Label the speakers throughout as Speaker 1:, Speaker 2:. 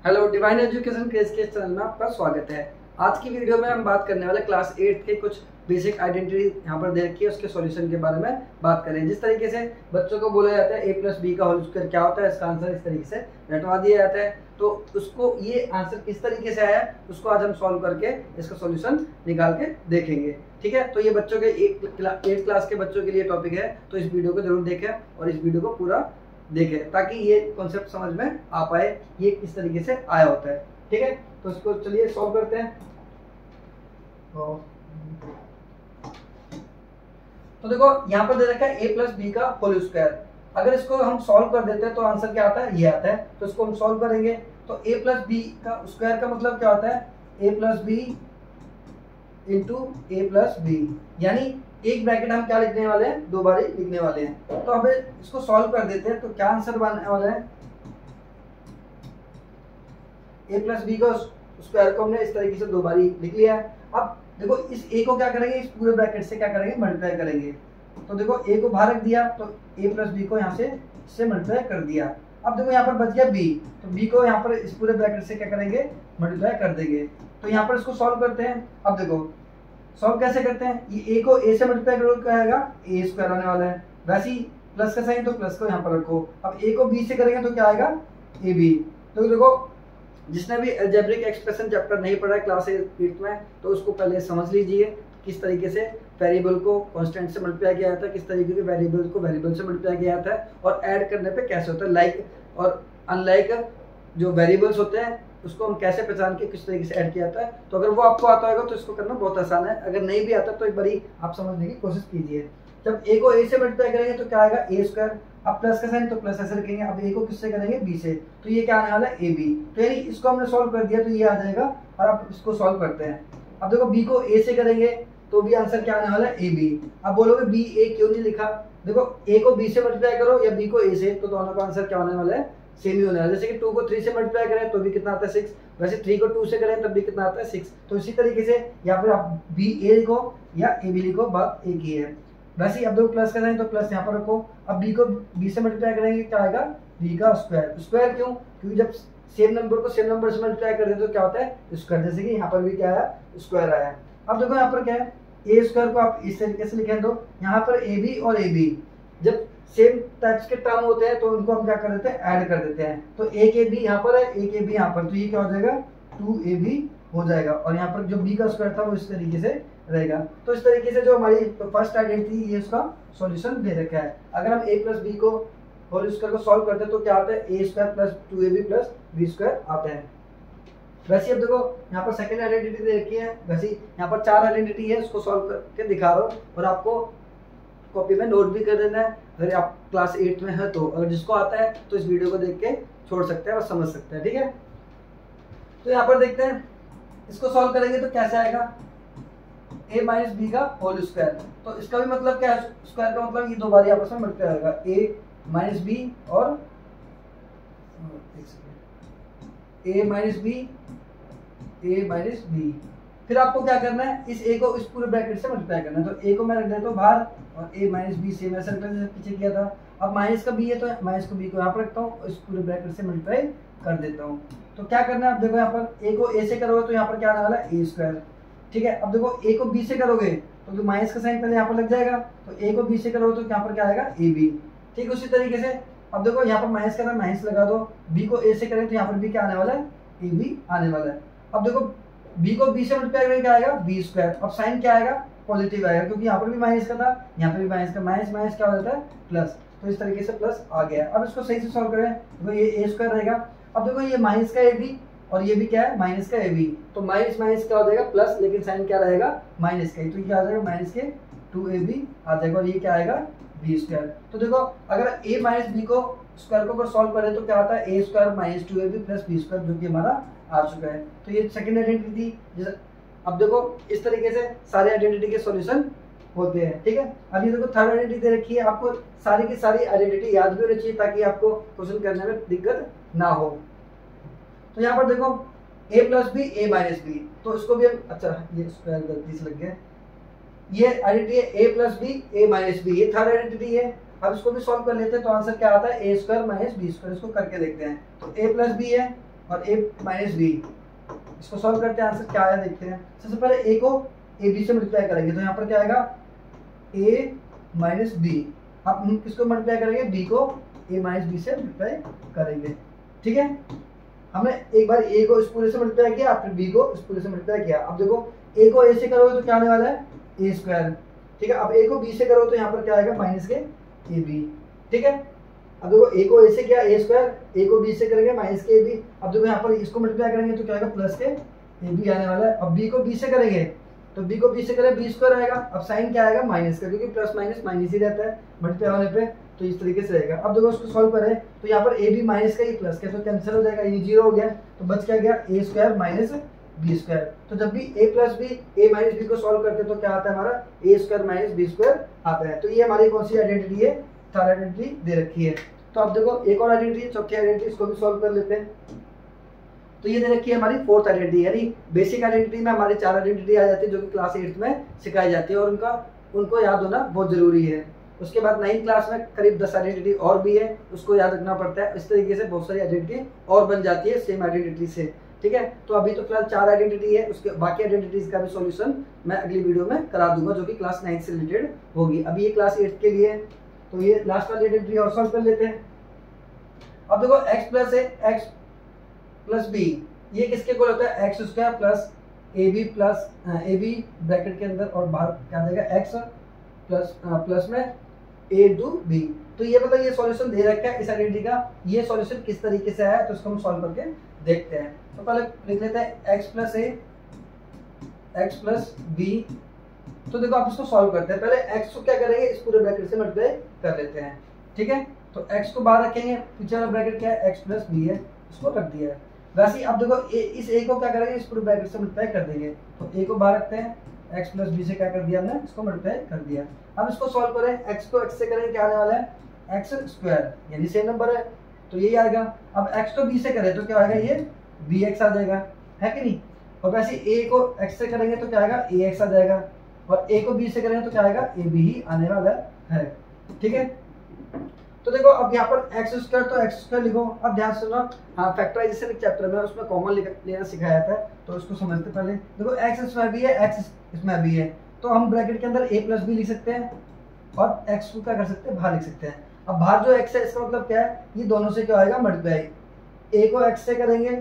Speaker 1: Hello, divine education craze के channel में आपका स्वागत है। आज की वीडियो में हम बात करने वाले क्लास 8 के कुछ बेसिक आइडेंटिटी यहाँ पर दे रखी है, उसके सॉल्यूशन के बारे में बात करें। जिस तरीके से बच्चों को बोला जाता है a प्लस बी का होल स्क्वायर क्या होता है, इसका आंसर इस तरीके से रटवा दिया जाता है। तो उसको ये आंसर किस तरीके से आया उसको आज हम सॉल्व करके इसका सॉल्यूशन निकाल के देखेंगे। ठीक है, तो ये बच्चों के 8 क्लास के बच्चों के लिए टॉपिक है, तो इस वीडियो को जरूर देखें और इस वीडियो को पूरा देखें ताकि ये कॉन्सेप्ट समझ में आ पाए ये किस तरीके से आया होता है। ठीक है, तो इसको चलिए सॉल्व करते हैं। तो देखो यहाँ पर दे रखा है a प्लस बी का होल स्क्वायर। अगर इसको हम सॉल्व कर देते हैं तो आंसर क्या आता है, ये आता है। तो इसको हम सॉल्व करेंगे तो a प्लस बी का स्क्वायर का मतलब क्या होता है, a plus B into A plus B, यानी एक ब्रैकेट हम क्या लिखने वाले हैं, दो बारी लिखने वाले हैं। तो अब इसको सॉल्व कर देते हैं तो क्या आंसर बनने वाला है, a प्लस बी का स्क्वायर को हमने इस तरीके से दो बारी लिख लिया है। अब देखो इस a को क्या करेंगे, इस पूरे ब्रैकेट से क्या करेंगे, मल्टीप्लाई करेंगे। तो देखो a को बाहर रख दिया तो a प्लस बी को यहाँ से इससे मल्टीप्लाई कर दिया। अब देखो यहाँ पर बच गया b, तो b को यहाँ पर इस पूरे ब्रैकेट से क्या करेंगे, मल्टीप्लाई कर देंगे। तो यहाँ पर इसको सॉल्व करते हैं। अब देखो सॉल्व कैसे करते हैं, ये a को a से मल्टीप्लाई करो क्या आएगा, a स्क्वायर आने वाला है। वैसे ही प्लस का साइन तो प्लस को यहाँ पर रखो। अब a को b से करेंगे तो क्या आएगा, ab। तो देखो जिसने भी अलजेब्रिक एक्सप्रेशन चैप्टर नहीं पढ़ा है क्लास 8 में तो उसको पहले समझ लीजिए किस तरीके से वेरिएबल को कांस्टेंट से मल्टीप्लाई किया जाता है, किस तरीके के वेरिएबल को वेरिएबल से मल्टीप्लाई किया जाता है और ऐड करने पे कैसे होता है। लाइक और अनलाइक जो वेरिएबल्स होते हैं उसको हम कैसे पहचान के किस तरीके से ऐड किया जाता है। तो अगर वो आपको आता होगा तो इसको करना बहुत आसान है, अगर नहीं भी आता तो एक बारी आप समझने की कोशिश कीजिए। जब a को a से मल्टीप्लाई करेंगे तो क्या आएगा, a स्क्वायर। अब प्लस का साइन तो प्लस ऐसे रखेंगे। अब a को किससे करेंगे, b से, तो ये क्या आने वाला है, ab। तो यानी इसको हमने सॉल्व कर दिया तो ये आ जाएगा। और अब इसको सॉल्व करते हैं। अब देखो b को a से करेंगे तो भी आंसर क्या आने वाला है, ab। अब बोलोगे b a क्यों नहीं लिखा, देखो a को b से मल्टीप्लाई करो या b को a से, तो दोनों का आंसर क्या होने वाला है, सेम ही होने वाला है। जैसे कि 2 को 3 से मल्टीप्लाई करें तो भी कितना आता है 6, वैसे 3 को 2 से करें तब भी कितना आता है 6। तो इसी तरीके से यहाँ पर आप b a लिखो या a b लिखो, बात एक ही है। वैसे ही अब देखो प्लस का साइन तो प्लस यहाँ पर रखो। अब b को b से मल्टीप्लाई करेंगे क्या आएगा, b का स्क्वायर। स्क्वायर क्यों, क्योंकि जब सेम नंबर को सेम नंबर से मल्टीप्लाई कर देते तो क्या होता है, स्क्वायर। जैसे कि यहाँ पर भी क्या आया, स्क्वायर आया। अब देखो यहाँ पर क्या है, ए स्क्वायर को आप इस तरीके से लिखें तो यहाँ पर ए बी और ए बी जब सेम टाइप्स के टर्म होते हैं तो उनको हम क्या कर देते हैं, ऐड कर देते हैं। तो एक ए बी यहाँ पर है, एक ए बी यहाँ पर, तो ये क्या हो जाएगा, 2ab हो जाएगा। और यहाँ पर जो b का स्क्वायर था वो इस तरीके से रहेगा। तो इस तरीके से जो हमारी फर्स्ट आइडेंटिटी ये उसका सॉल्यूशन दे रखा है। अगर हम a प्लस बी को होल स्क्वायर को सॉल्व करते हैं तो क्या आता है, a square plus 2ab plus b square आता है। वैसे अब देखो यहाँ पर सेकंड आइडेंटिटी दे रखी है, वैसे यहाँ पर 4 आइडेंटिटी है, उसको सॉल्व करके दिखा रहा हूँ और आपको कॉपी में नोट भी कर देना है अगर आप क्लास 8 में है तो। अगर जिसको आता है तो इस वीडियो को देख के छोड़ सकते हैं और समझ सकते हैं। ठीक है, तो यहाँ पर देखते हैं इसको सॉल्व करेंगे तो कैसे आएगा, a माइनस बी का होल स्क्वायर। तो इसका भी मतलब क्या है, स्क्वायर का मतलब ये दो बारी आपस में मल्टीप्लाई होगा, a माइनस बी और a minus B, a minus B. फिर आपको क्या करना है, इस a को इस पूरे ब्रैकेट से मल्टीप्लाई करना है। तो a को मैं रख देता हूँ बाहर और a माइनस बी सेम ऐसा रखना जैसे पीछे किया था। अब माइनस का b है तो माइनस को b को यहाँ पर रखता हूँ, इस पूरे ब्रैकेट से मल्टीप्लाई कर देता हूँ। तो क्या करना है, अब देखो यहाँ पर a को a से करोगे तो यहाँ पर क्या आने वाला है, a स्क्वायर। ठीक है, अब देखो a को b से करोगे तो माइनस का साइन पहले यहाँ पर लग जाएगा, तो a को b से करोगे तो यहाँ पर क्या आएगा, ab। ठीक, उसी तरीके से अब देखो यहाँ पर माइनस का माइनस लगा दो, b को a से करें तो यहाँ पर भी क्या आने वाला है, ab आने वाला है। अब देखो b को b से मल्टीप्लाई करेंगे क्या आएगा, b स्क्वायर। अब साइन क्या आएगा, पॉजिटिव आएगा, क्योंकि यहाँ पर भी माइनस का था, यहाँ पर भी माइनस का, माइनस माइनस क्या हो जाता है, प्लस। तो इस तरीके से प्लस आ गया। अब इसको सही से सॉल्व करें तो ये a स्क्वायर रहेगा। अब देखो ये माइनस का ab और ये भी क्या है, माइनस का ab, तो माइनस माइनस क्या हो जाएगा, प्लस, लेकिन साइन क्या रहेगा, माइनस का ही, तो ये आ जाएगा माइनस के 2ab आ जाएगा और ये क्या आएगा, b स्क्वायर। तो देखो अगर a माइनस बी को स्क्वायर को अगर सॉल्व करें तो क्या आता है, a square minus 2ab plus b square, जो कि हमारा आ चुका है। तो ये सेकंड आइडेंटिटी थी। अब देखो इस तरीके से सारे आइडेंटिटी के सॉल्यूशन होते हैं। ठीक है, अब ये देखो थर्ड आइडेंटिटी दे रखी है, आपको सारी की सारी आइडेंटिटी याद भी होनी चाहिए ताकि आपको क्वेश्चन करने में दिक्कत ना हो। तो यहाँ पर देखो a plus B, a minus B, तो इसको भी हम, अच्छा ये स्क्वायर गलती से लग गया, ये आइडेंटिटी है a plus B, a minus B, ये थर्ड आइडेंटिटी है। अब इसको भी सॉल्व कर लेते हैं तो आंसर क्या आता है, a square minus B square. इसको करके देखते हैं। तो a प्लस बी है और a माइनस बी। इसको सॉल्व करते हैं, आंसर क्या आया देखते हैं। सबसे पहले a को ए बी से मल्टीप्लाई करेंगे तो यहाँ पर क्या आएगा a माइनस बी। अब हम किसको मल्टीप्लाई करेंगे, b को a माइनस बी से मल्टीप्लाई करेंगे। ठीक है, हमने एक बार a को इस पूरे से मल्टीप्लाई किया, फिर b को इस पूरे से मल्टीप्लाई किया। अब देखो a को a से करोगे तो क्या आने वाला है a स्क्वायर। ठीक है, अब a को b से करो तो यहाँ पर क्या आएगा माइनस के ए बी। ठीक है, अब देखो a को a से किया a स्क्वायर, a को b से करेंगे माइनस के ए बी। अब देखो यहाँ पर इसको मल्टीप्लाई करेंगे तो क्या आएगा प्लस के ए बी आने वाला है। अब b को b से करेंगे तो b को b से करें b स्क्वायर आएगा। अब साइन क्या आएगा माइनस का, क्योंकि प्लस माइनस माइनस ही रहता है मल्टीप्लाई होने पे, तो इस तरीके से रहेगा। अब देखो उसको सॉल्व करें तो यहाँ पर ए बी माइनस का, ये प्लस का, तो कैंसिल हो जाएगा, ये जीरो हो गया, तो बच क्या गया A square minus B square. तो जब भी a plus B A minus B को सॉल्व करते हैं तो क्या आता है हमारा A square minus B square आता है। तो ये हमारी कौन सी आइडेंटिटी है, थर्ड आइडेंटिटी दे रखी है। तो अब देखो एक और आइडेंटिटी, चौथी आइडेंटिटी, इसको भी सॉल्व कर लेते हैं। तो ये दे रखी है हमारी फोर्थ आइडेंटिटी, यानी बेसिक आइडेंटिटी में हमारी 4 आइडेंटिटी आ जाती है जो कि क्लास 8 में सिखाई जाती है और उनको याद होना बहुत जरूरी है। उसके बाद 9th क्लास में करीब 10 आइडेंटिटी और भी है, उसको याद रखना पड़ता है। इस तरीके से बहुत सारी आइडेंटिटी और बन जाती है सेम आइडेंटिटी से। ठीक है, तो अभी तो फिलहाल 4 आइडेंटिटी है, उसके बाकी आइडेंटिटीज का भी सॉल्यूशन मैं अगली वीडियो में करा दूंगा जो कि क्लास 9 से रिलेटेड होगी। अभी ये क्लास 8 के लिए है, तो ये लास्ट वाली आइडेंटिटी और सॉल्व कर लेते हैं। अब देखो x plus A X plus B, ये किसके इक्वल होता है X square plus A B plus A B bracket के अंदर और बाहर क्या देगा एक्स प्लस में ए टू बी। तो ये मतलब ये सॉल्यूशन दे रखा है इस आइडेंटिटी का। ये सॉल्यूशन किस तरीके से आया है तो इसको हम सॉल्व करके देखते हैं। तो पहले लिख लेते हैं x plus A X plus B. तो देखो आप इसको सॉल्व करते हैं, पहले x को क्या करेंगे इस पूरे ब्रैकेट से मल्टीप्लाई कर लेते हैं। ठीक है, तो x को बाहर रखेंगे, पीछे वाला ब्रैकेट क्या है x प्लस बी है, इसको रख दिया है। वैसे ही अब देखो इस a को क्या करेंगे इस पूरे ब्रैकेट से मल्टीप्लाई कर देंगे। तो a को बाहर रखते हैं, x प्लस बी से क्या कर दिया हमने इसको मल्टीप्लाई कर दिया। अब इसको सॉल्व करें, x को x से करें क्या आने वाला है एक्स स्क्वायर, यानी सेम नंबर है तो यही आएगा। अब x को b से करें तो क्या आएगा ये bx आ जाएगा, है कि नहीं। और वैसे a को x से करेंगे तो क्या आएगा ax आ जाएगा, और a को b से करेंगे तो क्या आएगा ab ही आने वाला है। ठीक है, तो देखो अब यहाँ पर एक्स स्क्वायर तो एक्स स्क्वायर लिखो। अब ध्यान से सुनो, हाँ फैक्टराइजेशन एक चैप्टर में उसमें कॉमन लेना सिखाया था, तो उसको समझते पहले। देखो एक्स इसमें भी है एक्स इसमें भी है, तो हम ब्रैकेट के अंदर a प्लस बी लिख सकते हैं और एक्स को क्या कर सकते हैं बाहर लिख सकते हैं। अब बाहर जो एक्स है इसका मतलब क्या है, ये दोनों से क्या आएगा मल्टीप्लाई। a को x से करेंगे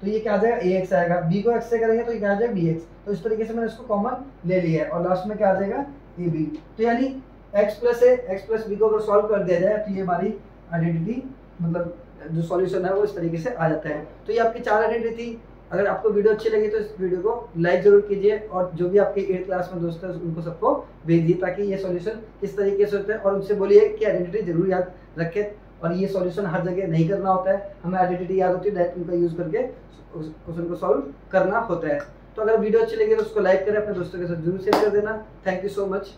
Speaker 1: तो ये क्या आ जाएगा ax आएगा, b को x से करेंगे तो ये क्या आ जाएगा bx। तो इस तरीके से मैंने इसको कॉमन ले लिया है और लास्ट में क्या आ जाएगा ab। तो यानी x plus A X plus B को अगर सॉल्व कर दिया जाए तो ये हमारी आइडेंटिटी मतलब जो सॉल्यूशन है वो इस तरीके से आ जाता है। तो ये आपकी 4 आइडेंटिटी थी। अगर आपको वीडियो अच्छी लगी तो इस वीडियो को लाइक जरूर कीजिए और जो भी आपके 8th क्लास में दोस्त हैं उनको सबको भेज दीजिए ताकि ये सॉल्यूशन किस तरीके से होता है, और उनसे बोलिए कि आइडेंटिटी जरूर याद रखें। और ये सॉल्यूशन हर जगह नहीं करना होता है, हमें आइडेंटिटी याद होती है, डायरेक्ट उनका यूज करके उस क्वेश्चन को सॉल्व करना होता है। तो अगर वीडियो अच्छी लगी तो उसको लाइक करें, अपने दोस्तों के साथ जरूर शेयर कर देना। Thank you so much.